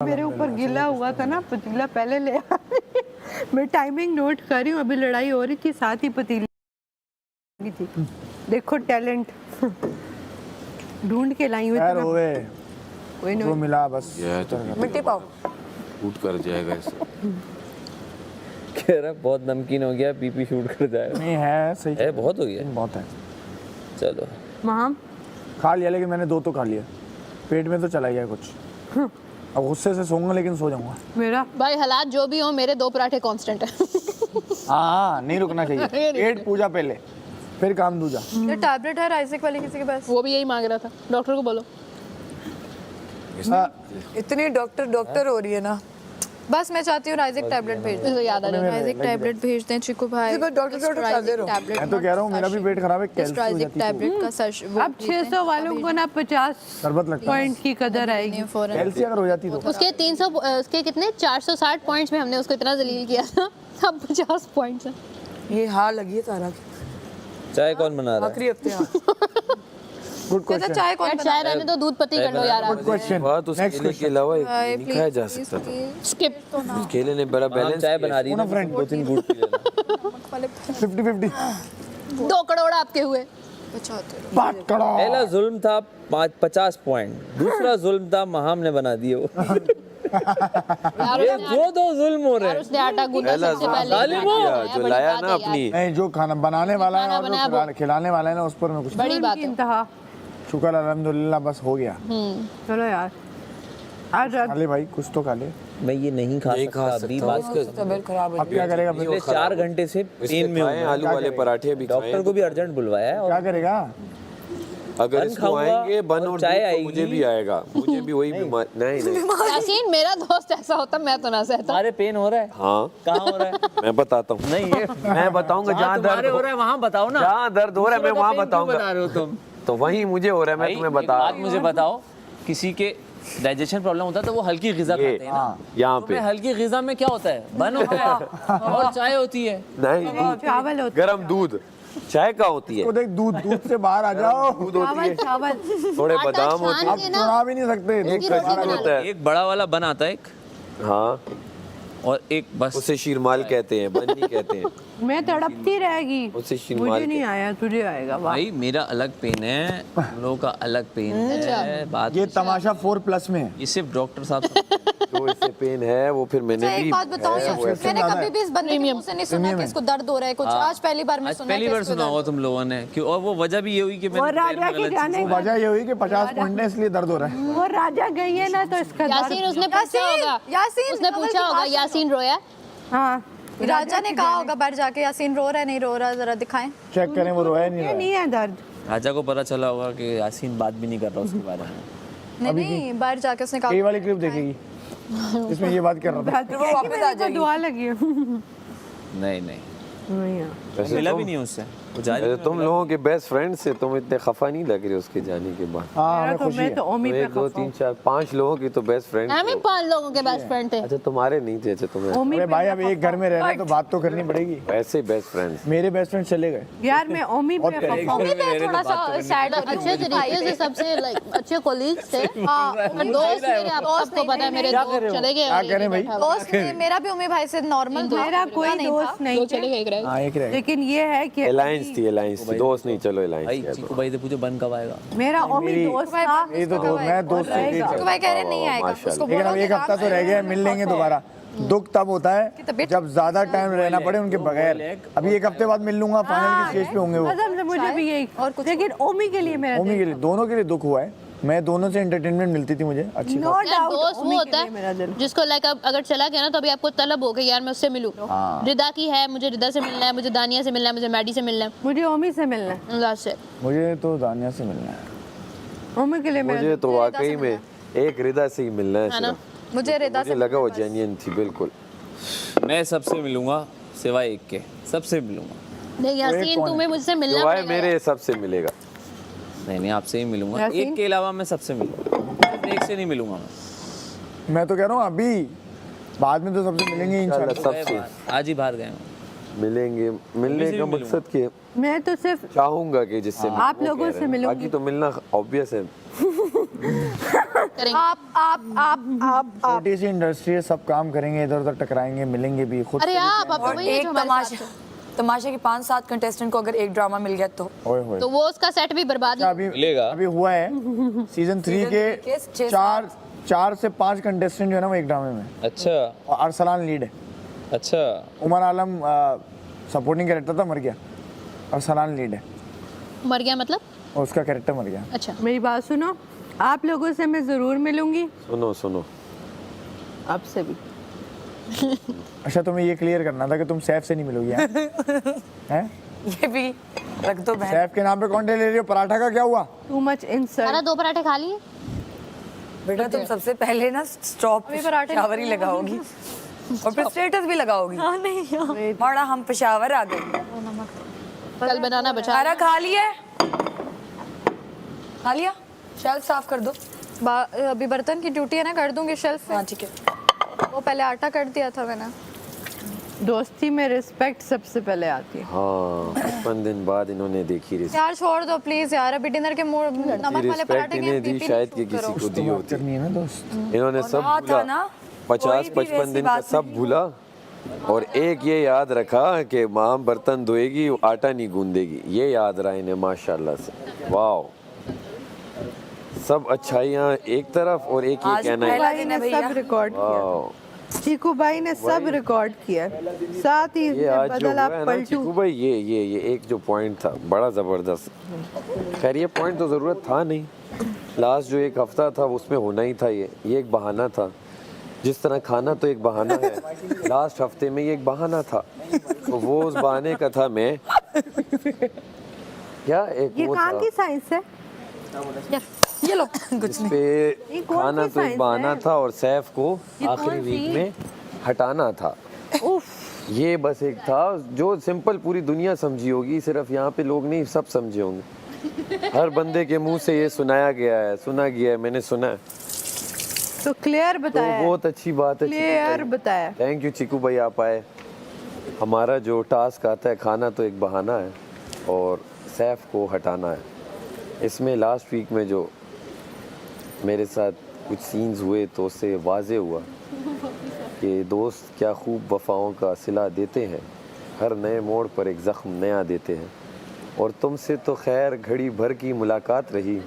मेरे ऊपर गिला हुआ था ना पतीला, पहले ले मैं टाइमिंग नोट कर रही हूँ। अभी लड़ाई हो रही थी, साथ ही पतीली थी। देखो टैलेंट ढूंढ के लाई हुई थी। कोई नहीं मिला बस मिट्टी पाओ शूट कर जाएगा इसे। कह रहा बहुत नमकीन हो गया, पीपी शूट कर जाएगा। नहीं है सही है, बहुत हो गया, बहुत है। चलो वहाँ खा लिया, लेकिन मैंने 2 तो खा लिया, पेट में तो चला गया कुछ। अब गुस्से से सोऊंगा लेकिन सो जाऊंगा। मेरा भाई हालात जो भी हो, मेरे 2 पराठे कांस्टेंट है। हाँ नहीं रुकना चाहिए। पेट पूजा पहले, फिर काम दूजा। ये टैबलेट है राइजिक वाली किसी के पास? वो भी यही मांग रहा था, डॉक्टर को बोलो। इतनी डॉक्टर हो रही है ना। बस मैं चाहती हूँ राइजिक टैबलेट भेज दें। इसको याद आ जाए। राइजिक टैबलेट भेज दें चिकू भाई। डॉक्टर मैं तो कह रहा हूँ मेरा भी पेट खराब है, कैल्शियम हो जाती है। टैबलेट का सच अब 600 वालों को ना 50 शरबत लगता है। पॉइंट की कदर आएगी। कैल्शियम अगर हो जाती तो उसके 300 उसके कितने 460 पॉइंट्स में हमने उसको इतना जलील किया था। अब 50 पॉइंट्स हैं। ये हार लगी है तारा चाय कौन बना रहा है? आखिरी हफ्ते। Good question. चाय कौन यार चाय रहने दो, दूध पत्ती कर लो यार आप। Good question. बात उस केले के अलावा एक नहीं खाया जा सकता था। स्किप। उस केले ने बड़ा हम बैलेंस चाय बना रही है ना, फ्रेंड 2-3 घूंट पी लेना। 50-50 2 करोड़ आपके हुए। बात करो। पहला जुल्म था 50 पॉइंट, दूसरा जुल्म था महाम ने बना दिए वो। यार ये दो जुल्म हो रहे यार हैं। उसने आटा गूंदा पहला सबसे पहले। जालिम हो। जो लाया ना अपनी नहीं, जो खाना बनाने वाला है खाना और जो बनाया खिलाने वाला है ना, उस पर मैं कुछ बड़ी बात की है। इंतहा। शुक्र अल्हम्दुलिल्लाह, बस हो गया। चलो यार आज खा ले भाई, कुछ तो खा ले। मैं ये नहीं खा सकता अभी, बात तबीयत खराब है। अब क्या करेगा? पिछले 4 घंटे से पेन में खाए हूँ। आलू वाले पराठे भी खाए। डॉक्टर को भी अर्जेंट बुलवाया है और क्या करेगा? अगर बन इसको खाऊंगा आएंगे बन और चाय दूध तो आएगी। मुझे भी आएगा, मुझे भी वही बीमारी। नहीं यासीन मेरा दोस्त ऐसा होता मैं तो ना सहता। तुम्हारे पेन हो रहा है? हाँ कहाँ हो रहा है? मैं बताता हूँ। नहीं ये मैं बताऊंगा जहाँ तुम्हारे दर्द हो रहा है वहाँ बताओ ना। जहाँ दर्द हो रहा है मैं वहाँ बता बताऊंगा। रहे हो तुम? तो वही मुझे हो रहा है, मैं तुम्हें भाई, बता एक रहा बात हूँ। मुझे बताओ, किसी के डाइजेशन प्रॉब्लम होता है तो वो हल्की ग़िज़ा ये खाते हैं ना। यहाँ तो पे मैं हल्की ग़िज़ा में क्या होता है, बन होता है और चाय होती है। नहीं, चावल होता गरम दूध। चाय का होती है, तो देख, दूध से बाहर आ जाओ। दूध होती है, चावल थोड़े आटा बादाम होते छान हैं, के ना चुरा भी नहीं सकते। एक खजूर होता है। एक बड़ा वाला बन आता है एक, हाँ, और एक बस। उसे शीरमाल कहते हैं, बन नहीं कहते हैं। मैं तड़पती रहेगी। उसे शीरमाल मुझे नहीं आया, तुझे आएगा। वाह। भाई मेरा अलग पेन है, हम लोगों का अलग पेन है। बात ये तमाशा 4+ में है। ये सिर्फ डॉक्टर साहब समझते जो इसे पेन है वो फिर मैंने भी एक बात बताऊं, है, वो ऐसे- मैंने कभी भी इस बंदे के मुंह से नहीं सुना कि इसको दर्द हो रहा है कुछ। आज पहली बार मैं आज सुना पहली कि बार इसको सुना दर्द होगा तुम लोगों ने कि, और वो वजह भी ये हुई कि वो मैंने पैर राजा में के गलत जाने चीज़- वजह ये हुई कि 50 पॉइंट है, इसलिए दर्द हो रहा है। वो राजा गई है ना, तो इसका यासीन दर्द- उसने पूछा होगा। यासीन, उसने अव्वल पूछा की होगा बात यासीन रोया। हाँ राजा ने कहा होगा बाहर जाके यासीन रो रहा है नहीं रो रहा, जरा दिखाएं। चेक करें वो रोया नहीं ये रोया। नहीं है दर्द। राजा को पता चला होगा कि यासीन बात भी नहीं कर रहा उसके बारे में। नहीं बाहर जाके उसने कहा ये वाली क्लिप देखेगी इसमें ये बात कर रहा था। फिर वो वापस आ जाएगी। दुआ लगी है। नहीं नहीं, नहीं है। वैसे मिला तुम- भी नहीं उससे, वो जा वैसे तुम लोगों के बेस्ट फ्रेंड से तुम इतने खफा नहीं लग रहे उसके जाने के बाद। हाँ, मेरा हमें तो खुशी मैं है। तो ओमी पे 1 2 खफा 3 4 5 लोगों की तो बेस्ट फ्रेंड। हम ही 5 लोगों के बेस्ट फ्रेंड थे। अच्छा तुम्हारे नहीं थे, अच्छा तुम्हें ओमी अरे पे भाई, अब एक घर में रहना है तो बात तो करनी पड़ेगी। वैसे बेस्ट फ्रेंड्स। मेरे बेस्ट फ्रेंड चले गए। यार मैं ओमी पे खफा हूँ। मम्मी पे थोड़ा सा सैड अच्छे तरीके से सबसे लाइक अच्छे कोलीग्स थे। हां पर दोस्त मेरे आपको पता है मेरे दोस्त चले गए। क्या करें भाई? दोस्त मेरा भी उम्मीद भाई से नॉर्मल था। मेरा कोई नहीं था। दोस्त नहीं दो चले गए एक रह गए। हाँ, एक रह गए। लेकिन ये है कि अलायंस थी, अलायंस थी, दोस्त नहीं, चलो भाई अलायंस चीकू भाई से पूछो बन कब आएगा। मेरा ओमी दोस्त था। ये तो दोस्त, मैं दोस्त से ही तो भाई कह रहे नहीं आएगा उसको लेकिन अब बोलो एक हफ्ता तो रह गया है, मिल लेंगे दोबारा। दुख तब होता है तबीयत- जब ज्यादा टाइम रहना पड़े उनके बगैर। अभी एक हफ्ते बाद मिल लूंगा, फाइनल की स्टेज पे होंगे वो। कसम से मुझे भी यही और कुछ लेकिन ओमी के लिए मेरा ओमी के लिए, दोनों के लिए दुख हुआ है। मैं दोनों से एंटरटेनमेंट मिलती थी मुझे अच्छी नो खासी। यार डाउट दोस्त वो होता है जिसको लाइक अब अगर चला गया ना तो अभी आपको तलब हो गई यार मैं उससे मिलूं। रिदा की है, मुझे रिदा से मिलना है, मुझे दानिया से मिलना है, मुझे मैडी से मिलना है, मुझे ओमी से मिलना है। अल्लाह से। मुझे तो दानिया से मिलना है। ओमी के लिए मेरा मुझे तो वाकई में एक रिदा से ही मिलना है ना? सिर्फ। मुझे रिदा मुझे से लगा वो जेन्युइन थी बिल्कुल। मैं सबसे मिलूंगा सिवाय एक के, सबसे मिलूंगा। नहीं यासीन तुम्हें मुझसे मिलना जो है पड़ेगा। मेरे सबसे मिलेगा। नहीं नहीं, आपसे ही मिलूंगा। यासीन? एक के अलावा मैं सबसे मिलूंगा, एक से नहीं मिलूंगा मैं। मैं तो कह रहा हूँ अभी, बाद में तो सबसे मिलेंगे इंशाल्लाह। सबसे आज ही बाहर गए हूँ। मिलेंगे, मिलने का मकसद क्या? मैं तो सिर्फ चाहूंगा कि जिससे आप लोगों से मिलूंगी। बाकी तो मिलना ऑब्वियस है। करेंगे। आप छोटी सी इंडस्ट्री है, सब काम करेंगे, इधर उधर टकराएंगे, मिलेंगे भी खुद अरे से। आप तो और वही है एक जो हमारे साथ है। तमाशे के 5-7 कंटेस्टेंट को अगर एक ड्रामा मिल गया तो ओए होए। तो वो उसका सेट भी बर्बाद ही अभी मिलेगा। अभी हुआ है सीजन 3 Season के के 6-7 चार से 5 कंटेस्टेंट जो है ना वो एक ड्रामे में, अच्छा और अरसलान लीड है। अच्छा उमर आलम सपोर्टिंग कैरेक्टर था, मर गया। अरसलान लीड है मर गया मतलब? और उसका कैरेक्टर मर गया। अच्छा मेरी बात सुनो, आप लोगों से मैं जरूर मिलूंगी, सुनो सुनो, आपसे भी। अच्छा तुम्हें ये क्लियर करना था कि तुम सैफ से नहीं मिलोगी हैं? हैं? ये भी रख दो बहन। सैफ के नाम पे कॉन्टेंट ले रही हो, पराठा का क्या हुआ? टू मच सारा इंसल्ट। 2 पराठे खा लिए? बेटा तुम सबसे पहले ना स्टॉप अभी पराठे पेशावर ही लगाओगी और फिर स्टेटस भी लगाओगी। नहीं यार, माड़ा हम पेशावर आ गए। कल बनाना बचा। सारा खा लिया है? खा लिया? शेल्फ साफ कर दो। अभी बर्तन की ड्यूटी है ना, कर दूंगी शेल्फ हाँ में। ठीक है। वो पहले आटा कर दिया था मैंने। दोस्ती में रिस्पेक्ट सबसे पहले आती है। हाँ 55 दिन बाद इन्होंने देखी रिस्पेक्ट। यार छोड़ दो प्लीज यार, अभी डिनर के मूड नमक वाले रिस्पेक्ट पराठे इन्हें दी, शायद कि किसी को दी होती। करनी है ना दोस्त। इन्होंने सब हाँ था भूला, ना, 50-55 दिन का बात सब भूला, और एक ये याद रखा कि माँ बर्तन धोएगी, आटा नहीं गूंदेगी। ये याद रहा इन्हें माशाल्लाह से। वाह, सब अच्छाइयाँ एक तरफ और एक ये आज कहना है। पहला भाई दिन ने है भैया। सब रिकॉर्ड किया, वाह, चीकू भाई ने सब रिकॉर्ड किया, साथ ही ये इसने आज जो बदला हुआ है ना पलटू। चिकू भाई, ये एक जो पॉइंट था बड़ा ज़बरदस्त। खैर ये पॉइंट तो ज़रूरत था नहीं, लास्ट जो एक हफ्ता था उसमें होना ही था। ये एक बहाना था। जिस तरह खाना तो एक बहाना है, लास्ट हफ्ते में ये एक बहाना था, तो वो उस बहाने का था। मैं क्या एक ये वो कहाँ था की साइंस है? ये लो कुछ इस नहीं। पे ये कौन खाना सी तो एक साइंस बहाना है? था और सैफ को ये आखिरी कौन वीक सी? में हटाना था। उफ, ये बस एक था जो सिंपल पूरी दुनिया समझी होगी, सिर्फ यहाँ पे लोग नहीं, सब समझे होंगे। हर बंदे के मुंह से ये सुना गया है, मैंने सुना है। तो क्लियर तो बताया, बहुत अच्छी बात है। क्लियर बताया। थैंक यू चिकू भाई, आप आए। हमारा जो टास्क आता है, खाना तो एक बहाना है और सैफ को हटाना है। इसमें लास्ट वीक में जो मेरे साथ कुछ सीन्स हुए तो उससे वाजे हुआ कि दोस्त क्या खूब वफ़ाओं का सिला देते हैं, हर नए मोड़ पर एक ज़ख्म नया देते हैं। और तुमसे तो खैर घड़ी भर की मुलाकात रही,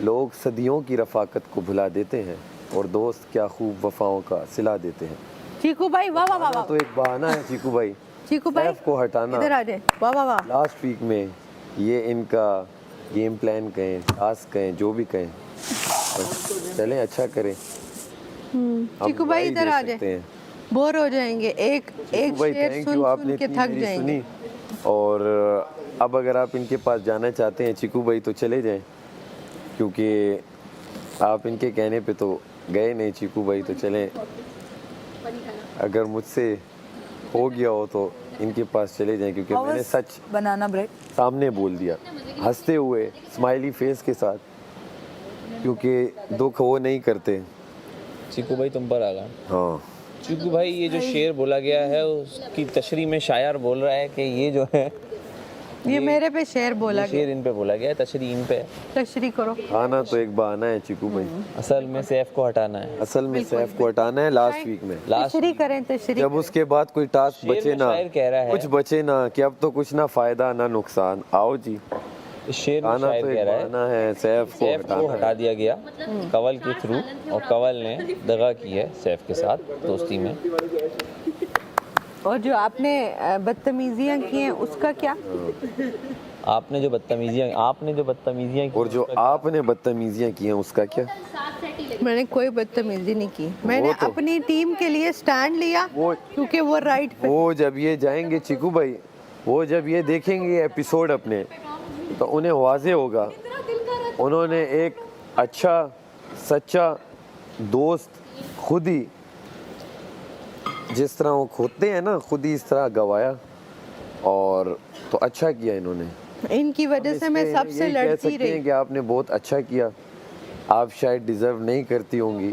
लोग सदियों की रफ़ाकत को भुला देते हैं, और दोस्त क्या खूब वफ़ाओं का सिला देते हैं। चीकू भाई वाह वाह वाह खाना वाह। तो एक बहाना है चिकू भाई। चीकू भाई सैफ को हटाना इधर आ जाए, वाह वाह वाह। लास्ट वीक में ये इनका गेम प्लान कहें, टास्क कहें, जो भी कहें, बस चलें अच्छा करें। हम चीकू भाई दुआ ही इधर दे आ सकते जाए, हैं। बोर हो जाएंगे। एक भाई शेर थैंक सुन यू, सुन आपने के इतनी थक मेरी जाएंगे। सुनी। और अब अगर आप इनके पास जाना चाहते हैं चिकू भाई तो चले जाएं, क्योंकि आप इनके कहने पे तो गए नहीं। चिकू भाई तो चलें, अगर मुझसे हो गया हो तो इनके पास चले जाएं, क्योंकि मैंने सच बनाना ब्रेड। सामने बोल दिया, हंसते हुए स्माइली फेस के साथ, क्योंकि दुख वो नहीं करते। चीकू भाई तुम पर आ गए। हाँ चीकू भाई, ये जो शेर बोला गया है उसकी तशरीह में शायर बोल रहा है कि ये जो है ये मेरे पे शेर बोला ये गया, शेर इन पे बोला गया है, तशरीह इन पे। तशरी करो। खाना तो एक बहाना है चिकू भाई, असल में सैफ को हटाना है। असल में सैफ को हटाना है लास्ट वीक में। लास्ट तशरी करें, तशरी। जब उसके बाद कोई टास्क शेर बचे में ना, शायर कह रहा है। कुछ बचे ना कि अब तो कुछ ना फायदा ना नुकसान। आओ जी, इस शेर में खाना शायर तो कह एक रहा है बहाना है, सैफ को सैफ को हटाना हटा है। दिया गया कवल के थ्रू, और कवल ने दगा की है सैफ के साथ दोस्ती में। और जो आपने बदतमीजियां की हैं उसका क्या? आपने जो बदतमीजियां की और जो आपने बदतमीजियां की हैं उसका क्या? मैंने कोई बदतमीजी नहीं की, मैंने तो- अपनी टीम के लिए स्टैंड लिया, वो- क्योंकि वो राइट पे। वो जब ये जाएंगे चिकू भाई, वो जब ये देखेंगे एपिसोड अपने, तो उन्हें वाजे होगा उन्होंने एक अच्छा सच्चा दोस्त खुद ही, जिस तरह वो खोते हैं ना, खुद ही इस तरह गवाया, और तो अच्छा किया इन्होंने। इनकी वजह से मैं इसमें सबसे यही कह लड़ती सकते हैं रही। कि आपने बहुत अच्छा किया। आप शायद डिजर्व नहीं करती होंगी,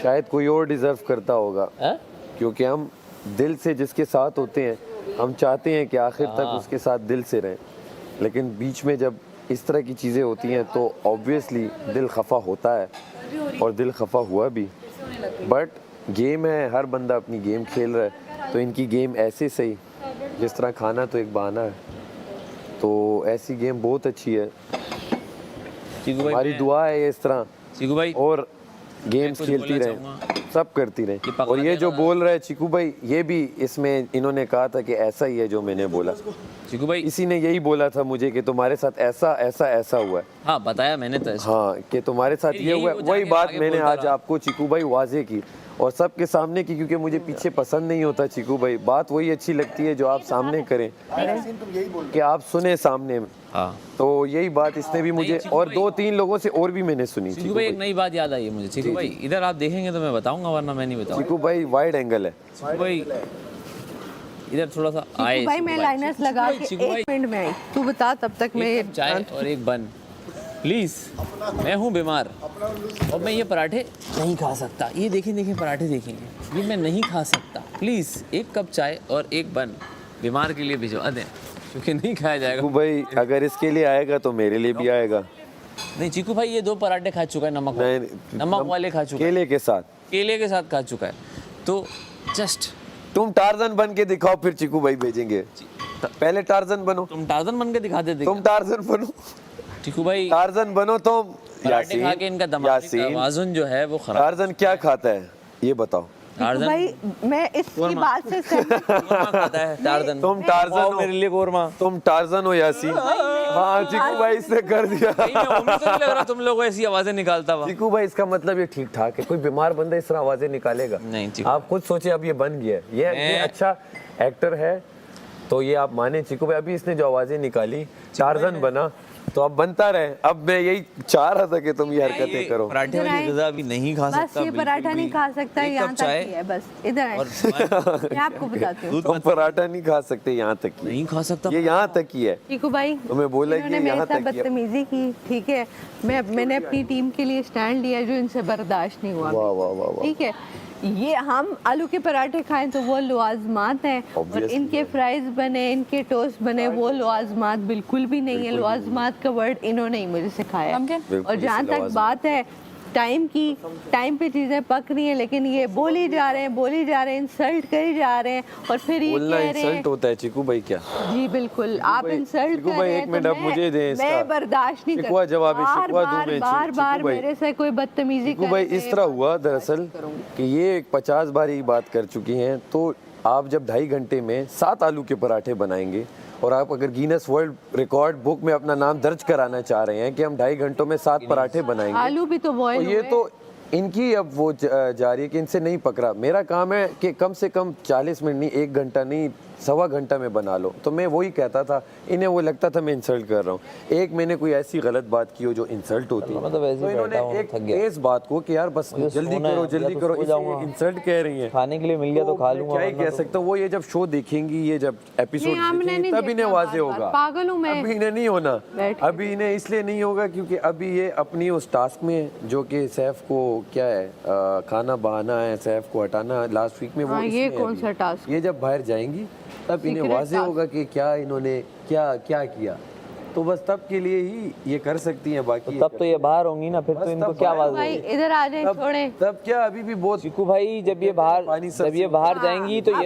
शायद कोई और डिजर्व करता होगा, हैं? क्योंकि हम दिल से जिसके साथ होते हैं हम चाहते हैं कि आखिर तक उसके साथ दिल से रहें, लेकिन बीच में जब इस तरह की चीज़ें होती हैं तो ऑब्वियसली दिल खफा होता है और दिल खफा हुआ भी, बट गेम है, हर बंदा अपनी गेम खेल रहा है, तो इनकी गेम ऐसे सही, जिस तरह खाना तो एक बहाना है, तो ऐसी गेम बहुत अच्छी है। चीकू भाई, हमारी दुआ है ये इस तरह चीकू भाई और गेम्स कुछ खेलती बोलना रहे, चाहूँगा। सब करती ये रहे। पकड़ा और ये जो देगा। बोल रहा है चीकू भाई, ये भी इसमें इन्होंने कहा था कि ऐसा ही है जो मैंने बोला, चीकू भाई, इसी ने यही बोला था मुझे कि तुम्हारे साथ ऐसा ऐसा ऐसा हुआ है। हाँ बताया मैंने तो ऐसा। हाँ कि तुम्हारे साथ फिर ये यही हुआ वो है, वही जाके बात आगे मैंने बोलता आज रहा। आपको चीकू भाई वाजे की और सबके सामने की, क्योंकि मुझे पीछे पसंद नहीं होता चीकू भाई। बात वही अच्छी लगती है जो आप सामने करें, कि आप सुने सामने में। हाँ तो यही बात इसने भी मुझे चीकू और भाई। 2-3 लोगों से और भी मैंने सुनी। चीकू चीकू भाई भाई, एक नई बात याद आई है मुझे। चीकू भाई इधर आप देखेंगे तो मैं बताऊंगा, वरना मैं नहीं बताऊंगा। चीकू भाई वाइड एंगल है। चीकू भाई इधर थोड़ा सा आए। भाई मैं लाइनर्स लगा के चीकू भाई, 1 मिनट में आई, तू बता तब तक मैं एक कप चाय और एक बन प्लीज। मैं हूँ बीमार और मैं ये पराठे नहीं खा सकता। ये देखें देखें पराठे देखेंगे, ये मैं नहीं खा सकता। प्लीज एक कप चाय और एक बन बीमार के लिए भिजवा दें, क्योंकि नहीं खाया जाएगा। चीकू भाई अगर इसके लिए आएगा तो मेरे लिए भी आएगा। नहीं चीकू भाई ये 2 पराठे खा चुका है, नमक वाले खा चुका है, केले के साथ। केले के साथ खा चुका है। तो जस्ट तुम टार्जन बन के दिखाओ, फिर चीकू भाई भेजेंगे। पहले टार्जन बनो, तुम टार्जन बन के दिखा देते तुम टार्जन बनो, चीकू भाई। टार्जन बनो तुम। पराठे खा के इनका दिमाग का यासीन, तवाज़ुन जो है वो खराब। टार्जन क्या खाता है ये बताओ। टार्जन भाई मैं इसकी बात से सहमत कोरमा खाता है टार्जन। तुम टार्जन हो, मेरे लिए कोरमा। तुम टार्जन हो यासीन। हाँ चीकू भाई इसने कर दिया। नहीं, मैं उम्मीद तो नहीं लग रहा तुम लोगों को ऐसी आवाजें निकालता हुआ। चीकू भाई इसका मतलब ये ठीक ठाक है, कोई बीमार बंदा इस तरह आवाजें निकालेगा? नहीं चीकू, आप खुद सोचिए, अब ये बन गया है। ये अच्छा एक्टर है तो ये आप माने चीकू भाई। अभी इसने जो आवाजें निकाली, टार्जन बना, तो अब बनता रहे। अब मैं यही चाह रहा था कि तुम ये हरकतें करो। पराठे वाली ग़िज़ा भी नहीं खा बस सकता। ये पराठा नहीं खा सकता, एक यहाँ कप तक चाय ही है बस। इधर आए, और मैं आपको बताती हूँ। तुम पराठा नहीं खा सकते, यहाँ तक ही। नहीं खा सकता। ये यहाँ तक ही है। चीकू भाई तुम्हें बोला कि इन्होंने मेरे यहाँ साथ तक ही है। बदतमीजी की, ठीक है, मैंने अपनी टीम के लिए स्टैंड लिया जो इनसे बर्दाश्त नहीं हुआ। वाह वाह वाह वाह। ठीक है, ये हम आलू के पराठे खाएं तो वो लवाजमात हैं, और Obviously इनके फ्राइज बने, इनके टोस्ट बने, वो लवाजमात बिल्कुल भी नहीं है। लवाजमात का वर्ड इन्होंने ही मुझे सिखाया। बिल्कुल और जहाँ इसी तक लवाजमात। बात है टाइम की, टाइम पे चीज़ें पक रही हैं, लेकिन ये बोली जा रहे हैं, इंसल्ट करी जा रहे हैं, और फिर ये बोलना कह रहे हैं। इंसल्ट होता है चीकू भाई क्या? जी बिल्कुल, आप भाई, इंसल्ट चिकू कर भाई, रहे एक हैं मिनट तो अब मुझे दें इसका। मैं बर्दाश्त नहीं शिकवा कर जवाब है, बार शिकवा दूं बार मैं, बार चिकू बार भाई। मेरे से कोई बदतमीजी चीकू भाई इस तरह हुआ दरअसल कि ये 50 बार ये बात कर चुकी हैं, तो आप जब 2.5 घंटे में 7 आलू के पराठे बनाएंगे, और आप अगर गिनेस वर्ल्ड रिकॉर्ड बुक में अपना नाम दर्ज कराना चाह रहे हैं कि हम 2.5 घंटों में 7 पराठे बनाएंगे, आलू भी तो तो बॉयल ये तो इनकी अब वो जा रही है कि इनसे नहीं पकड़ा। मेरा काम है कि कम से कम 40 मिनट नहीं, 1 घंटा नहीं, 1.25 घंटा में बना लो। तो मैं वही कहता था, इन्हें वो लगता था मैं इंसल्ट कर रहा हूँ। एक मैंने कोई ऐसी गलत बात की हो जो इंसल्ट होती है, मतलब ऐसे तो ही इन्होंने बैठा हूँ, एक थक गया। इस बात को कि यार बस मुझे जल्दी सोना है, करो या जल्दी तो करो, सो इसे जाऊंगा। इंसल्ट कह रही हैं। खाने के लिए मिल गया तो खा मैं लूंगा। क्या ही वरना कह तो- सकता हूँ। वो ये जब शो देखेंगी, ये जब एपिसोड नहीं, हमने देखेंगी, नहीं तब इन्हें देखना वाजे बार-बार। होगा। पागल हूँ मैं। अभी इन्हें नहीं होना। बैठ अभी इन्हें इसलिए नहीं होगा क्योंकि अभी ये अपनी उस टास्क में है जो कि सैफ को क्या है, खाना बहाना है, सैफ को हटाना। लास्ट वीक में वो हाँ, ये इसमें है कौन अभी। सा टास्क? ये जब बाहर जाएंगी तब इन्हें Secret वाजे task। होगा कि क्या इन्होंने क्या क्या किया। तो बस तब के लिए ही ये कर सकती हैं, बाकी तब तो ये बाहर होंगी ना, फिर बस तो इनको तब क्या बाहर आवाज भाई होगी। इधर आ जाए, छोड़े। तब क्या अभी भी बहुत चीकू भाई जब ये पानी सर जब ये से बाहर जाएंगी तो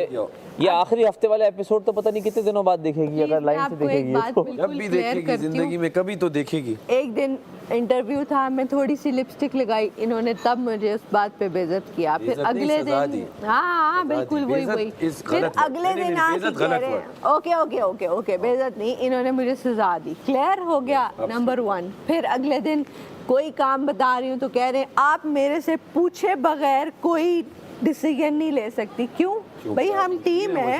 ये आखिरी हफ्ते वाला एपिसोड तो पता नहीं कितने दिनों बाद देखेगी, अगर मैं लाइन से आपको एक देखेगी बात तो। जब बिल्कुल भी क्लियर देखेगी करती जिंदगी हूँ। में, कभी तो देखेगी। एक दिन इंटरव्यू था, मैं थोड़ी सी लिपस्टिक लगाई, इन्होंने तब मुझे उस बात पे बेइज्जत किया। फिर बेइज्जत नहीं, अगले सजा दिन दी। हाँ सजा बिल्कुल दी। वही बेइज्जत इस फिर गलत word। अगले नहीं, दिन नहीं, आके बेइज्जत कह गलत रहे हैं ओके ओके ओके ओके बेइज्जत नहीं, इन्होंने मुझे सजा दी। क्लियर हो गया नंबर 1। फिर अगले दिन कोई काम बता रही हूँ तो कह रहे हैं आप मेरे से पूछे बगैर कोई डिसीजन नहीं ले सकती। क्यों भाई, हम टीम है,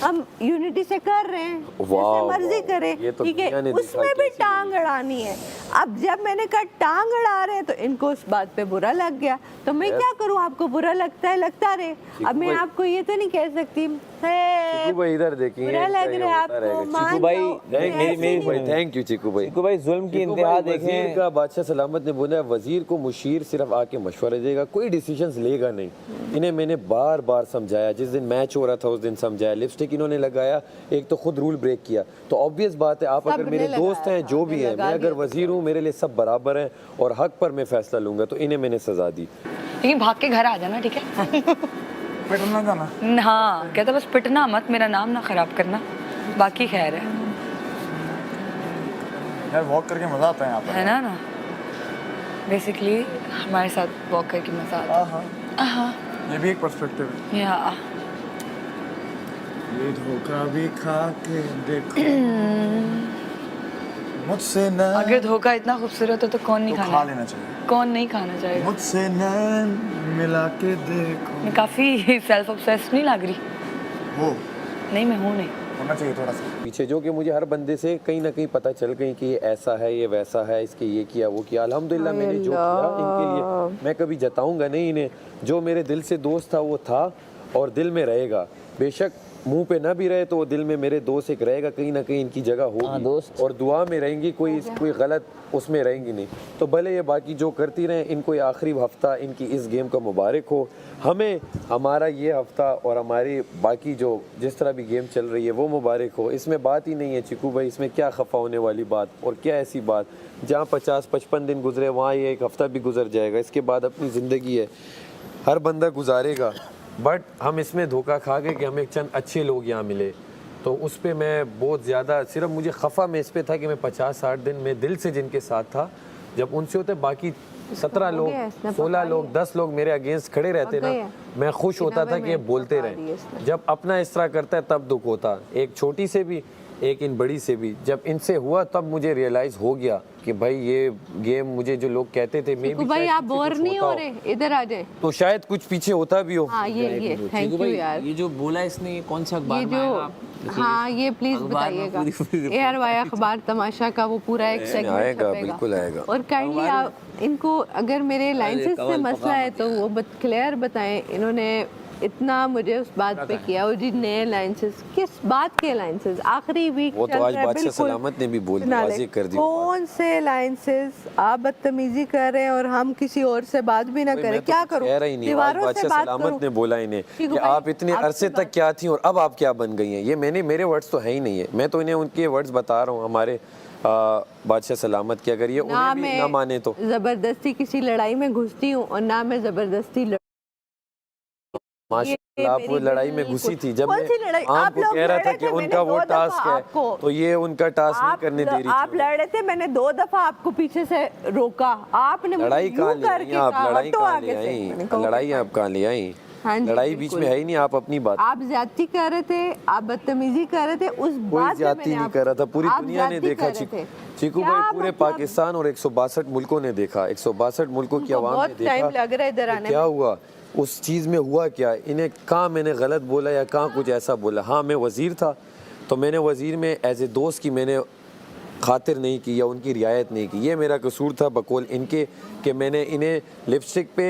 हम यूनिटी से कर रहे हैं, वाह, जैसे मर्जी वाह, करें, ये तो ठीक दुनिया है। ने देखा उसमें भी कैसी टांग अड़ानी है। अब जब मैंने कहा टांग अड़ा रहे हैं तो इनको उस बात पे बुरा लग गया, तो मैं क्या करूं, आपको बुरा लगता है लगता रहे। अब मैं भाई- आपको ये तो नहीं कह सकती चीकू भाई इधर देखेंगे, बुरा लग ये रहा है होता रहेगा। आपको, मान चीकू भाई, जाओ, नहीं, मैं मेरी- ऐसे मेरी- नहीं- थैंक यू चीकू भाई। चीकू भाई जुल्म की चीकू इंतहा भाई, वजीर देखें। का बादशाह सलामत ने बोला है, वजीर को मुशीर सिर्फ आके मशवरा देगा, कोई डिसीजंस लेगा नहीं। इन्हें मैंने बार बार समझाया, जिस दिन मैच हो रहा था उस दिन समझाया, लिपस्टिक लिपस्टिक इन्होंने लगाया, एक तो खुद रूल ब्रेक किया। तो ऑब्वियस बात है, आप अगर सबने मेरे दोस्त लगाया हैं, था, जो भी आपने हैं, लगा मैं अगर दिया। वजीर हूँ, मेरे लिए सब बराबर हैं और हक पर मैं फैसला लूंगा, तो इन्हें मैंने सजा दी। लेकिन भाग के घर आ जाना, ठीक है? पिटना जाना। हाँ, कहता बस पिटना मत, मेरा नाम ना खराब करना, बाकी खैर है यार वॉक करके मजा आता है यहाँ पर। है ना? बेसिकली हमारे साथ वॉक करके मजा आता है। ये भी एक पर्सपेक्टिव है। या ये धोखा भी खा के देखो मुझसे न अगर धोखा इतना खूबसूरत हो तो कौन नहीं तो खा खाना, लेना चाहिए। कौन नहीं खाना चाहेगा? मुझसे नैन मिला के देखो। मैं काफी सेल्फ ऑब्सेस्ड नहीं लग रही? वो नहीं, मैं हूँ नहीं। होना चाहिए थोड़ा सा। पीछे जो कि मुझे हर बंदे से कहीं ना कहीं पता चल गई कि ये ऐसा है, ये वैसा है, इसके ये किया, वो किया। अल्हम्दुलिल्लाह मैंने जो किया इनके लिए मैं कभी जताऊंगा नहीं इन्हें। जो मेरे दिल से दोस्त था वो था और दिल में रहेगा। बेशक मुंह पे ना भी रहे तो वो दिल में मेरे दोस्त एक रहेगा, कहीं ना कहीं इनकी जगह होगी दोस्त। और दुआ में रहेंगी, कोई गलत उसमें रहेंगी नहीं। तो भले ये बाकी जो करती रहें, इनको ये आखिरी हफ्ता इनकी इस गेम का मुबारक हो। हमें हमारा ये हफ्ता और हमारी बाकी जो जिस तरह भी गेम चल रही है वो मुबारक हो। इसमें बात ही नहीं है चिकू भाई, इसमें क्या खफा होने वाली बात और क्या ऐसी बात। जहाँ 50-55 दिन गुजरे वहाँ ये एक हफ्ता भी गुजर जाएगा। इसके बाद अपनी ज़िंदगी है, हर बंदा गुजारेगा। बट हम इसमें धोखा खा गए कि हमें चंद अच्छे लोग यहाँ मिले, तो उस पर मैं बहुत ज़्यादा सिर्फ मुझे खफा में इस पर था कि मैं 50-60 दिन में दिल से जिनके साथ था, जब उनसे होते बाकी 17 लोग 16 लोग 10 लोग मेरे अगेंस्ट खड़े रहते ना, मैं खुश होता था कि ये बोलते रहे। जब अपना इस तरह करता है तब दुख होता, एक छोटी से भी एक इन बड़ी से भी। जब इनसे हुआ तब मुझे रियलाइज़ हो गया कि भाई ये गेम मुझे जो लोग कहते थे मैं भी भाई शायद आप पीछे बोर कुछ नहीं होता हो रहे, इधर आ जाए। तो शायद कुछ पीछे होता भी हो। हाँ ये थैंक यू यार। ये जो बोला इसने, ये कौन सा अखबार ये में आएगा जो आप लिखिए। हाँ ये प्लीज अखबार में बताइएगा। पूरी- ARY अखबार तमाशा का वो पूरा एक सेगमेंट आएगा, बिल्कुल आएगा। और काइंडली आप इनको अगर मेरे लाइंसेस से मसला है तो वो क्लियर बताएं। इन्होंने इतना मुझे उस बात पे किया, और जी नए लाइंसेस, किस बात के लाइंसेस? आखिरी वीक वो तो आज बादशाह सलामत ने भी बोल दिया, वाज़ेह कर दिया। कौन से लाइंसेस आप बदतमीजी कर रहे हैं और हम किसी और से बात भी ना करें? क्या करूं? कह रही नहीं, आज दीवारों से बादशाह बात सलामत करूं? ने बोला इन्हें ठीक कि है भाई, आप इतने आपसे अरसे तक क्या थी और अब आप क्या बन गई हैं। ये मेरे वर्ड्स तो है ही नहीं है, मैं तो इन्हें उनके वर्ड्स बता रहा हूँ हमारे बादशाह सलामत के। अगर ये उन्हें भी ना माने तो जबरदस्ती किसी लड़ाई में घुसती हूँ और ना मैं जबरदस्ती माशाल्लाह आप वो लड़ाई में घुसी थी। जब कौन सी लड़ाई? मैं आप आपको लोग कह रहा लड़ था रहे कि थे, उनका मैंने वो 2 दफा टास्क है आपको, तो ये उनका टास्क नहीं करने दे रही आप थी। लड़ रहे थे, मैंने 2 दफा आपको पीछे से रोका, आपने मुझे लड़ाई यूं कहाँ ले आई करके आप? कहा, लड़ाई हटो कहाँ आगे ले से। मैंने आई? कहा, लड़ाई आप कहाँ ले आई? हाँ जी, लड़ाई बीच में है ही नहीं। आप अपनी बात, आप ज्यादती कर रहे थे, आप बदतमीजी कर रहे थे, उस कोई बात पे ज्यादती मैंने नहीं कर रहा था। पूरी आप दुनिया ने ज्यादती देखा कर रहे थे। चीकू क्या भाई, पूरे मतलब? पाकिस्तान और 162 मुल्कों ने देखा, 162 मुल्कों की उनको आवाम ने बहुत टाइम देखा लग रहा है इधर कि आने क्या में। हुआ उस चीज़ में। हुआ क्या, इन्हें कहाँ मैंने गलत बोला या कहाँ कुछ ऐसा बोला? हाँ मैं वज़ीर था तो मैंने वज़ीर में एज ए दोस्त की मैंने खातिर नहीं की या उनकी रियायत नहीं की। ये मेरा कसूर था बकौल इनके कि मैंने इन्हें लिपस्टिक पे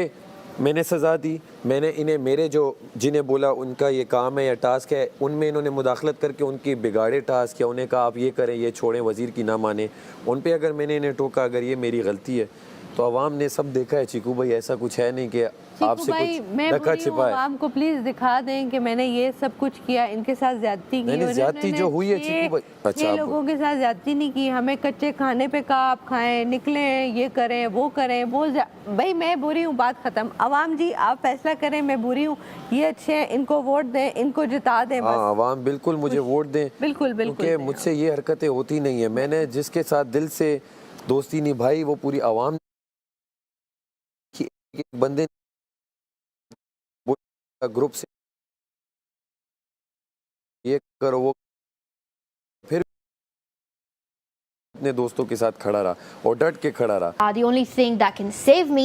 मैंने सज़ा दी। मैंने इन्हें मेरे जो जिन्हें बोला उनका ये काम है या टास्क है, उनमें इन्होंने मुदाखलत करके उनकी बिगाड़े टास्क या उन्हें कहा आप ये करें ये छोड़ें, वज़ीर की ना माने। उन पे अगर मैंने इन्हें टोका, अगर ये मेरी गलती है तो आवाम ने सब देखा है चिकू भाई। ऐसा कुछ है नहीं कि आपसे भाई कुछ मैं ढका छिपा है। आवाम को प्लीज दिखा दें कि मैंने ये सब कुछ किया, इनके साथ ज्यादती की। मैंने ज्यादती जो हुई है चिकू भाई, अच्छा आप लोगों के साथ ज्यादती नहीं की। हमें कच्चे खाने पे कहा आप खाएं, निकलें, ये करें, वो करें, वो भाई मैं बुरी हूँ, बात खत्म। आवाम जी आप फैसला करें, मैं बुरी हूँ, ये अच्छे हैं, इनको वोट दें, इनको जिता दें बस। हाँ आवाम बिल्कुल मुझे वोट दें, बिल्कुल क्योंकि मुझसे ये हरकतें होती नहीं है। मैंने जिसके साथ दिल से दोस्ती निभाई वो पूरी आवाम की, एक बंदे ग्रुप से ये करो वो, फिर अपने दोस्तों के साथ खड़ा रहा और डट के खड़ा रहा। The only thing that can save me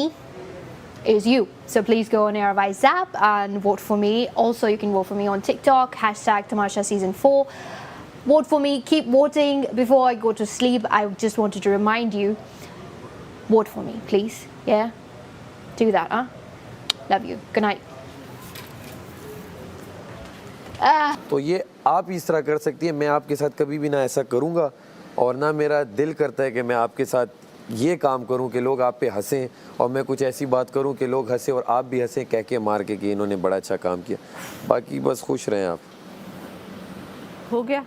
is you. So please go on ARY's app and vote for me. Also, you can vote for me on TikTok, #Tamasha Season 4. Vote for me, keep voting. Before I go to sleep, I just wanted to remind you, vote for me, please. Yeah? Do that, huh? Love you. Good night. तो ये आप इस तरह कर सकती है, मैं आपके साथ कभी भी ना ऐसा करूँगा और ना मेरा दिल करता है कि मैं आपके साथ ये काम करूं कि लोग आप पे हंसें और मैं कुछ ऐसी बात करूं कि लोग हंसें और आप भी हंसें कह के मार के कि इन्होंने बड़ा अच्छा काम किया। बाकी बस खुश रहें आप। हो गया।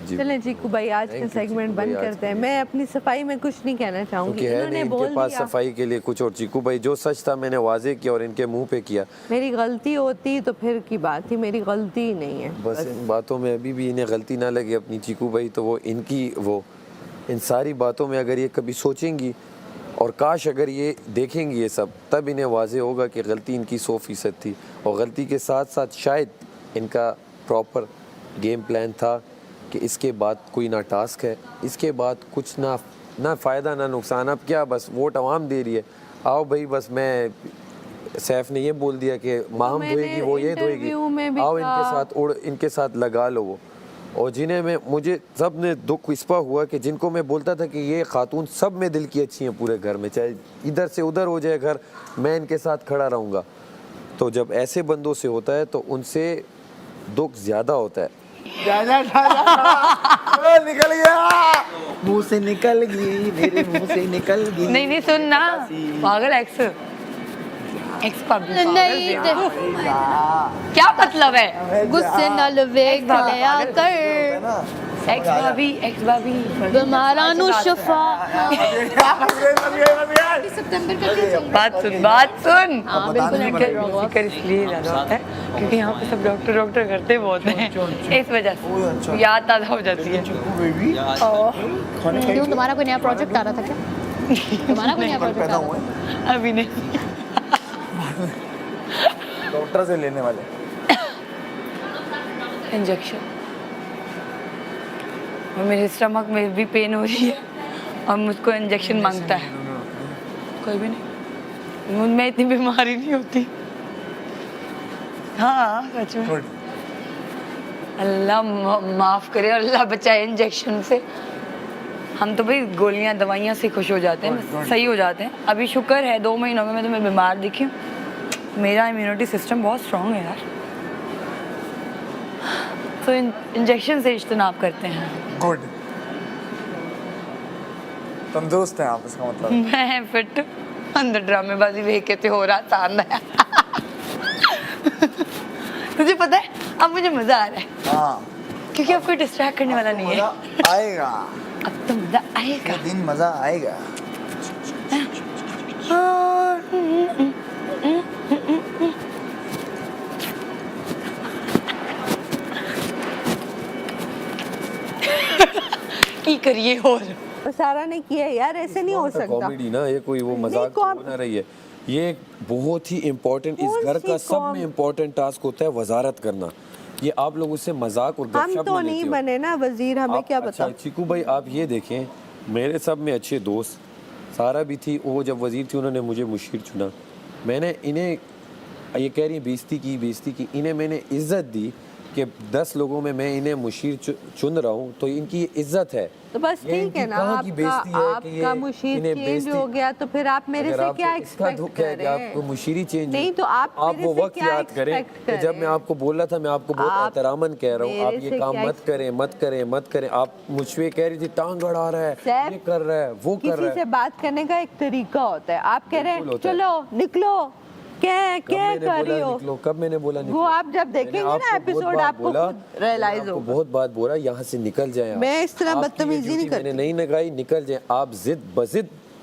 जी। चलें चीकू भाई, आज का Thank you, सेगमेंट चीकू बंद भाई, आज करते हैं। के मैं अपनी सफाई में कुछ नहीं कहना चाहूंगी, क्योंकि है इन्होंने नहीं बोल इनके पास दिया। सफाई के लिए कुछ, और चीकू भाई जो सच था मैंने वाजे किया और इनके मुंह पे किया। मेरी गलती होती तो फिर की बात थी, मेरी गलती ही नहीं है। बस इन बातों में अभी भी इन्हें गलती ना लगे अपनी चीकू भाई, तो वो इनकी वो इन सारी बातों में अगर ये कभी सोचेंगी और काश अगर ये देखेंगी ये सब, तब इन्हें वाजे होगा कि गलती इनकी 100% थी। और गलती के साथ साथ शायद इनका प्रॉपर गेम प्लान था कि इसके बाद कोई ना टास्क है, इसके बाद कुछ ना फ़ायदा ना नुकसान, अब क्या बस वोट आवाम दे रही है, आओ भाई बस मैं सैफ ने ये बोल दिया कि माम मैंने धोएगी वो ये धोएगी, इंटरव्यू में भी आओ कहा- इनके साथ उड़ इनके साथ लगा लो वो। और जिन्हें मैं मुझे सब ने दुख इस पर हुआ कि जिनको मैं बोलता था कि ये खातून सब में दिल की अच्छी हैं पूरे घर में, चाहे इधर से उधर हो जाए घर, मैं इनके साथ खड़ा रहूँगा। तो जब ऐसे बंदों से होता है तो उनसे दुख ज़्यादा होता है। निकल गया, मुंह से निकल गई, मेरे मुंह से निकल गई। नहीं नहीं सुन ना, पागल एक्स एक्स पब्लिक नहीं क्या मतलब है? गुस्से न लवेग लिया कर एक्स भाभी बीमारानु शफा। सितंबर का क्या चल बात सुन हाँ बिल्कुल एंटर होगा। फिक्र इसलिए ज़्यादा होता है क्योंकि यहाँ पे सब डॉक्टर करते बहुत हैं, इस वजह से याद ताज़ा हो जाती है। क्यों, तुम्हारा कोई नया प्रोजेक्ट आ रहा था क्या? तुम्हारा कोई नया प्रोजेक्ट आ रहा था? अभी नहीं। डॉक्टर से लेने वाले इंजेक्शन, और मेरे स्टमक में भी पेन हो रही है और मुझको इंजेक्शन मांगता है। कोई भी नहीं, मुझ में इतनी बीमारी नहीं होती। हाँ सच में, अल्लाह माफ़ करे और अल्लाह बचाए इंजेक्शन से। हम तो भाई गोलियां दवाइयां से खुश हो जाते हैं, सही हो जाते हैं। अभी शुक्र है 2 महीनों में तो मैं बीमार दिखी हूँ, मेरा इम्यूनिटी सिस्टम बहुत स्ट्रॉन्ग है यार। तो इंजेक्शन से इज्तनाब करते हैं। गुड, तंदुरुस्त हैं आप, इसका मतलब। मैं फिट अंदर ड्रामेबाजी देख के हो रहा था अंदर। तुझे पता है अब मुझे मजा आ रहा है, हाँ क्योंकि अब कोई डिस्ट्रैक्ट करने वाला नहीं है। मजा आएगा, अब तो मजा आएगा। दिन मजा आएगा। की करिए और सारा ने किया यार, ऐसे नहीं हो सकता। कॉमेडी ना, ये कोई वो मजाक तो हो ना रही है। ये एक बहुत ही इम्पोर्टेंट, इस घर का सब में इम्पोर्टेंट टास्क होता है वजारत करना। ये आप लोग उससे मजाक और हम गपशप तो में नहीं लेते हो। बने ना वजीर, हमें क्या पता। अच्छा चीकू भाई आप ये देखें, मेरे सब में अच्छे दोस्त, सारा भी थी, वो जब वजीर थी उन्होंने मुझे मुशीर चुना। मैंने इन्हें, ये कह रही बेइज्जती की, इन्हें मैंने इज्जत दी कि 10 लोगों में मैं इन्हें मुशीर चुन रहा हूँ, तो इनकी इज्जत है। तो बस ये ठीक इनकी है ना, कहाँ की बेइज्जती है कि ये आपका मुशीर इन्हें चेंज बेइज्जती- हो गया तो फिर आप मेरे अगर से आपको क्या इसका एक्सपेक्ट दुख कर है कि रहे हैं? आपको मुशीरी चेंज नहीं तो आप मेरे वो से वक्त क्या याद करें expect कि जब करें? मैं आपको बोल रहा था, मैं आपको बहुत आप एहतरामन कह रहा हूँ, आप मेरे ये से काम क्या मत करें। आप मुझ पे कह रही थी टांग अड़ा रहा है, सैफ, ये कर रहा है, वो कर किसी रहा से है। बात करने का एक तरीका होता है। आप कह रहे हैं बिल्कुल होता है। चलो निकलो, क्या कब क्या मैंने कर बोला रही हो? निकलो? कब मैंने बोला निकलो? वो आप जब देखेंगे ना एपिसोड आपको रियलाइज आपको होगा। बहुत बात बोला, यहाँ से निकल जाए। मैं इस तरह बदतमीजी नहीं करती। मैंने नहीं लगाई, निकल जाए आप।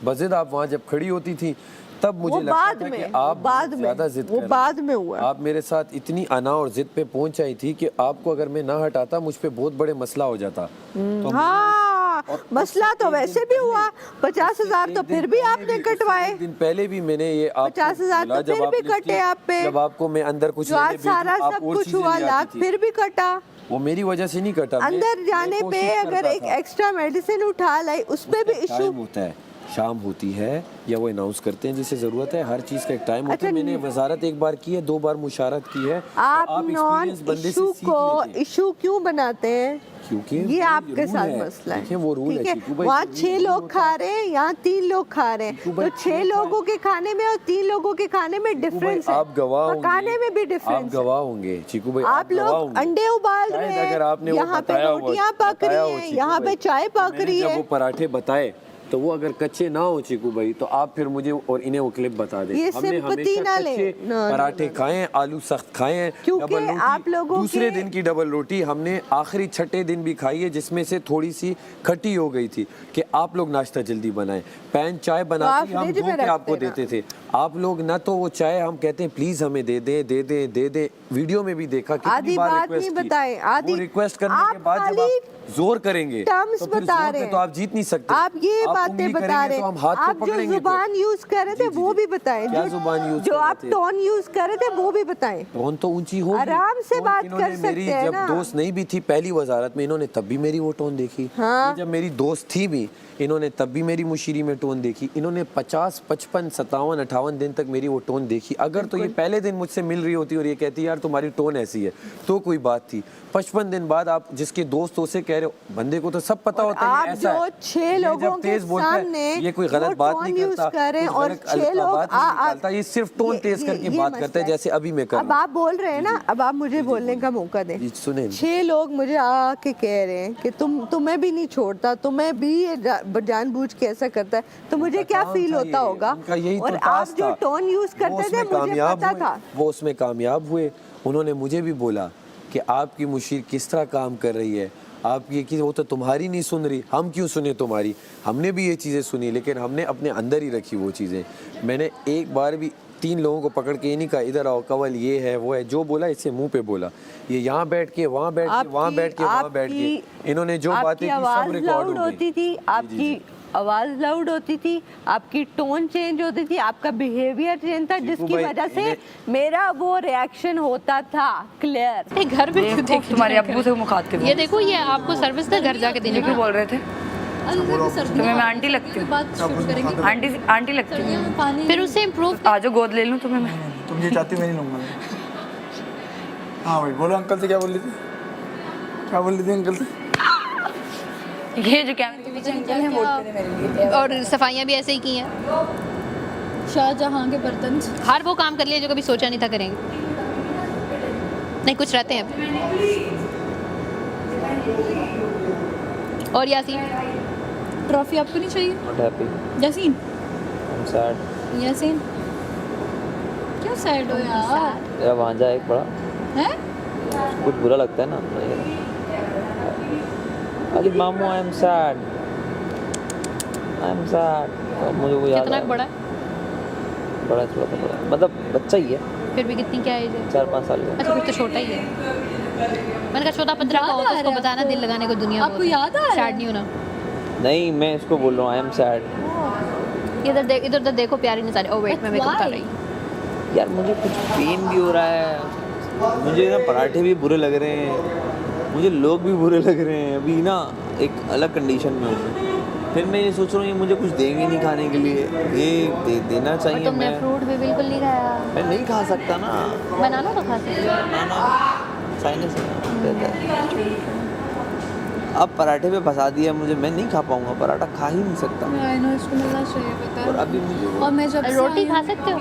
बजिद आप वहाँ जब खड़ी होती थी तब मुझे वो लगता बाद था कि में, आप बाद में, ज्यादा जिद वो कर बाद में हुआ। आप मेरे साथ इतनी अना और जिद पे पहुंच आई थी कि आपको अगर मैं ना हटाता मुझ पे बहुत बड़े मसला हो जाता। तो हाँ, मसला तो वैसे भी हुआ। 50,000 तो फिर भी आपने कटवाए। एक दिन पहले भी मैंने ये आप 50,000 तो फिर भी कटे आप पे। जब आपको मैं अंदर कुछ जो लेने आज भेजूं, सारा आप सब और कुछ चीजें हुआ, ले आती लाख थी। फिर भी कटा। वो मेरी वजह से नहीं कटा। अंदर जाने पे अगर एक एक्स्ट्रा मेडिसिन उठा लाई, उस पे भी इशू। टाइम होता है, शाम होती है या वो अनाउंस करते हैं जिसे ज़रूरत है, हर चीज़ का एक टाइम होता अच्छा, है। मैंने वजारत एक बार की है, 2 बार मुशारत की है। आप तो नॉन experience बंदे से इशू सीख को लेते हैं। इशू क्यों बनाते हैं? क्योंकि ये वो आपके रूल साथ है। मसला है। देखिए वो रूल है ठीक है, चीकू भाई, वहाँ रूल 6 लोग खा रहे हैं, यहाँ 3 लोग खा रहे हैं। चीकू तो भाई, 6 लोगों के खाने में और 3 लोगों के खाने में डिफरेंस है। आप गवाह होंगे, पकाने में भी आप डिफरेंस है। गवाह होंगे चीकू भाई, आप गवाह लोग होंगे। अंडे उबाल रहे शायद अगर आपने हैं, वो यहाँ पे बताया हो, रोटियां पक बताया रही हो हैं, चीकू यहाँ पे भाई, चाय पक मैंने रही जब है। वो पराठे बताए तो वो अगर कच्चे ना हो चीकू भाई तो आप फिर मुझे और इन्हें वो क्लिप बता दें। ये हमने sympathy हमेशा ना ले। कच्चे No, पराठे खाए हैं, आलू सख्त खाए हैं, क्योंकि डबल रोटी, आप लोगों दूसरे के- दिन की डबल रोटी हमने आखिरी छठे दिन भी खाई है, जिसमें से थोड़ी सी खट्टी हो गई थी कि आप लोग नाश्ता जल्दी बनाएं। पैन चाय आप बनाते हम फ्रिज धो में के आपको रखते ना। देते थे, आप लोग ना तो वो चाय हम कहते हैं प्लीज हमें दे दे। वीडियो में भी देखा कितनी आधी बार बात रिक्वेस्ट नहीं की। बताएं, आधी- वो रिक्वेस्ट करने आप के बाद जब खाली आप जोर करेंगे टर्म्स तो फिर बता जोर रहे पे हैं। तो आप जीत नहीं सकते। आप ये बातें उंगली बता करेंगे रहे तो हैं, हम हाथ को आप जो पकड़ेंगे फिर। जुबान यूज कर रहे थे जी, जी, वो जी। भी बताएं, क्या जुबान यूज जो कर रहे आप थे? टोन यूज कर रहे थे वो भी बताएं। टोन तो ऊंची होगी। आराम से टोन बात इन्होंने कर सकते मेरी हैं जब ना। दोस्त नहीं भी थी पहली वजारत में, इन्होंने तब भी मेरी वो टोन देखी। हाँ। ये जब मेरी दोस्त थी भी, इन्होंने तब भी मेरी मुशीरी में टोन देखी। इन्होंने 50, 55, 57, 58 दिन तक मेरी वो टोन देखी। अगर तो ये पहले दिन मुझसे मिल रही होती और ये कहती यार तुम्हारी टोन ऐसी है तो कोई बात थी। 55 दिन बाद आप जिसके दोस्त उसे कह रहे हो, बंदे को तो सब पता होता है आप ये ऐसा जो है। 6 ये जब लोगों के तेज बोलता है, सामने ये कोई वो गलत बात टोन नहीं यूज करता, कर रहे हैं कुछ और गलत 6 लोग बात नहीं निकालता, ये सिर्फ टोन तेज करके बात करता है, जैसे अभी मैं कर अब रहा हूँ। आप बोल रहे हैं ना, अब आप मुझे बोलने का मौका दें। जी, सुने। 6 लोग मुझे आके कह रहे हैं कि तुम्हें भी नहीं छोड़ता, तुम्हें भी ये जानबूझ के ऐसा करता है, तो मुझे क्या काम फील था होता ये, होगा। उनका यही और तो आप टास्क जो था। टोन यूज वो करते थे उसमें मुझे कामयाब पता हुए, था। वो उसमें कामयाब हुए। उन्होंने मुझे भी बोला कि आपकी मुशीर किस तरह काम कर रही है, आप ये कि वो तो तुम्हारी नहीं सुन रही, हम क्यों सुने तुम्हारी। हमने भी ये चीज़ें सुनी, लेकिन हमने अपने अंदर ही रखी वो चीज़ें। मैंने एक बार भी 3 लोगों को पकड़ के ये नहीं कहा इधर आओ कवल ये है वो है, जो बोला इससे मुंह पे बोला। ये यहाँ बैठ के वहाँ बैठ के वहाँ बैठ के वहाँ बैठ के इन्होंने जो बातें की सब रिकॉर्ड लाउड हो होती गई। थी, आपकी आवाज लाउड होती थी, आपकी टोन चेंज होती थी, आपका बिहेवियर चेंज था, जिसकी भाई, वजह से इन्हें- मेरा वो रिएक्शन होता था। क्लियर। घर में क्यों देख तुम्हारे अब्बू से मुखातिब ये देखो, ये आपको सर्विस था घर जाके देने क्यों का। बोल रहे थे? तुम्हें मैं आंटी लगती हूँ? बात शुरू करेंगे। आंटी लगती हूँ। पानी फिर उससे इम्प्रूव आ जाओ गोद ले लूँ तुम्हें मैं। तुम ये चाहती मैं नहीं लूंगा। हाँ भाई बोलो, अंकल से क्या बोल रही थी? क्या बोल रही थी अंकल से? ये जो कैमरे के पीछे अंकल हैं वोट करें मेरे लिए। और सफाइयाँ भी ऐसे ही की हैं। शाहजहां के बर्तन हर वो काम कर लिया जो कभी सोचा नहीं था करेंगे। नहीं, कुछ रहते हैं। और यासीन, ट्रॉफी आपको नहीं चाहिए? Not happy. Yasin, I'm sad. Yasin क्यों सैड हो यार? मेरा भांजा एक बड़ा हैं? कुछ बुरा लगता है ना। अरे मामू आई एम सैड, मुझे वो याद कितना आया। बड़ा है? बड़ा थोड़ा सा बड़ा, मतलब बच्चा ही है, फिर भी कितनी क्या एज है? 4-5 साल का। अच्छा, फिर तो छोटा ही है। मैंने कहा छोटा पतला का हो तो उसको बताना दिल लगाने को दुनिया आपको याद आ रहा है? सैड नहीं होना। नहीं, मैं इसको बोल रहा हूँ आई एम सैड। इधर उधर देखो, प्यारी नहीं सारी। ओ वेट, मैं मेकअप कर रही हूँ। यार मुझे कुछ पेन भी हो रहा है, मुझे ना पराठे भी बुरे लग रहे हैं, मुझे लोग भी बुरे लग रहे हैं। अभी ना एक अलग कंडीशन में हूँ। फिर मैं ये सोच रहा हूँ ये मुझे कुछ देंगे नहीं खाने के लिए, ये देना और चाहिए। तुमने मैं फ्रूट भी बिल्कुल नहीं खाया। मैं नहीं खा सकता ना, बनाना तो खा सकते हो। बनाना साइनस रहता है। अब पराठे पे फंसा दिया मुझे, मैं नहीं खा पाऊंगा पराठा, खा ही नहीं सकता। आई नो, इसको मिलना चाहिए, पता और है। अभी मुझे और मैं जब से रोटी आई खा हूँ- सकते हो।